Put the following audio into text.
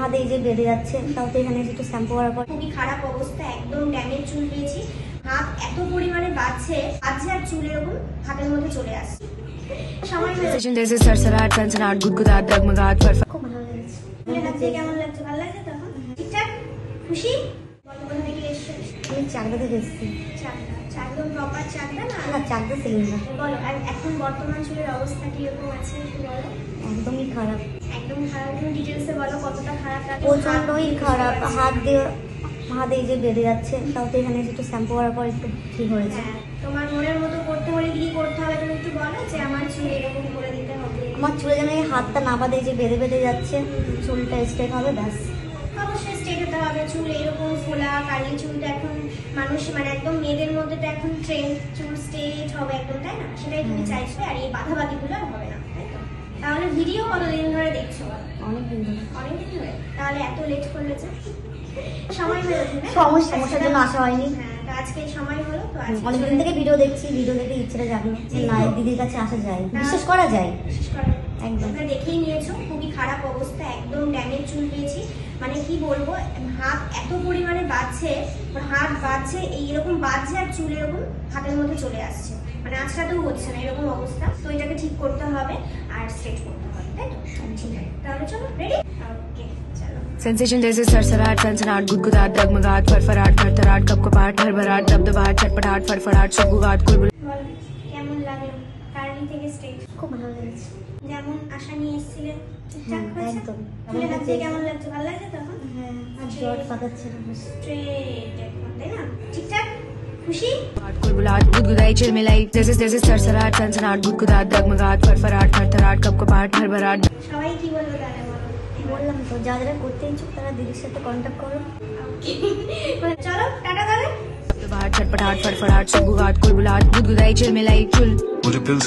হাত এই যে বেড়ে যাচ্ছে, তাও তো এখানে একটু শ্যাম্পু করার পর খুবই খারাপ অবস্থা, একদম ড্যামেজ চুল পেয়েছি। হাত এত পরিমাণে বাজছে আর চুল এরকম হাতের মধ্যে চলে আসছে। সময় जैसे सरसराहट सनसनाहट गुदगुदाहट डगमगाहट फरफराहट। খুব ভালো লেগেছে। কেমন লাগছে? ভালো লাগছে তো? এখন ঠিকঠাক খুশি? বলো কোথা থেকে এসছো? আমি চাকদা থেকে এসেছি। একদম প্রপার চাকদা না? না, চাকদা ছিলেন না। বলো আর এখন বর্তমান চুলের অবস্থা কিরকম আছে একটু বলো। একদমই খারাপ, একদম খারাপ, তুমি ডিটেলসে বলো কতটা খারাপ লাগে। প্রচন্ডই খারাপ। হাত এই যে বেড়ে যাচ্ছে, তাও তো এখানে একটু শ্যাম্পু করার পর একটু ঠিক হয়েছে। হ্যাঁ, তোমার মনের মতো করতে হলে কি করতে হবে তুমি একটু বলো, যে আমার চুল এরকম করে দিতে হবে। আমার চুলে যেন এই হাতটা না বাঁধে, যে বেঁধে বেঁধে যাচ্ছে, চুলটা স্ট্রেট হবে ব্যাস। অবশ্যই স্ট্রেট হতে হবে। চুল এরকম ফোলা কার্লি চুল তো এখন মানুষ মানে একদম মেয়েদের মধ্যে তো এখন ট্রেন্ড, চুল স্ট্রেট হবে একদম, তাই না? সেটাই তুমি চাইছো, আর এই বাঁধাবাঁধিগুলো আর হবে না, তাই তো? তাহলে ভিডিও কতদিন ধরে দেখছো? অনেকদিন ধরে। অনেকদিন ধরে। তাহলে এত লেট করলে যে সময় হয়ে ওঠে না? সমস্যার জন্য আসা হয়নি। হ্যাঁ, তো আজকে সময় হলো তো আজকে অনেকদিন থেকে ভিডিও দেখছি, ভিডিও দেখে ইচ্ছেটা জাগলো যে না, দিদির কাছে আসা যায়, বিশ্বাস করা যায়। বিশেষ করে একদম। তোমরা দেখেই নিয়েছো, খুবই খারাপ অবস্থা, একদম ড্যামেজ চুল পেয়েছি। মানে কি বলবো, হাত এত পরিমাণে বাজছে, হাত বাজছে, এইরকম বাজছে আর চুল এরকম হাতের মধ্যে চলে আসছে, মানে আঁচড়াতেও হচ্ছে না, এরকম অবস্থা। তো এটাকে ঠিক করতে হবে আর স্ট্রেট করতে হবে, তাই তো? ঠিক আছে, তাহলে চলো রেডি। ওকে চলো। सेंसेशन जैसे सरसराहट सनसनाहट गुदगुदाहट डगमगाहट फरफराहट थरथराहट कपकपाहट हड़बड़ाहट दबदबाहट छटपटाहट फड़फड़ाहट सुगुगाहट कुलबुल। বলো কেমন লাগলো কার্লি থেকে স্ট্রেট? খুব ভালো লেগেছে। যেমন আশা নিয়ে এসেছিলে ঠিকঠাক হ্যাঁ, হয়েছে? একদম। চুলের হাতে কেমন লাগছে? ভালো লাগছে তো? এখন হ্যাঁ, আর জট পাকাচ্ছে না। স্ট্রেট একদম, তাই না? ঠিকঠাক খুশি? कुलबुलाहट गुदगुदाई चिलमिलाई जैसे जैसे सरसराहट सनसनाहट गुदगुदाहट डगमगाहट फरफराहट थरथराहट कपकपाहट हड़बड़ाहट। সবাই কি বলবো তাহলে বলো? বললাম তো, যারা করতে ইচ্ছুক তারা দিদির সাথে কন্ট্যাক্ট করো। চলো টাটা তাহলে। दबदबाहट छटपटाहट फड़फड़ाहट सुगुगाहट कुलबुलाहट गुदगुदाई चिलमिलाई चुल। मुझे पिल्स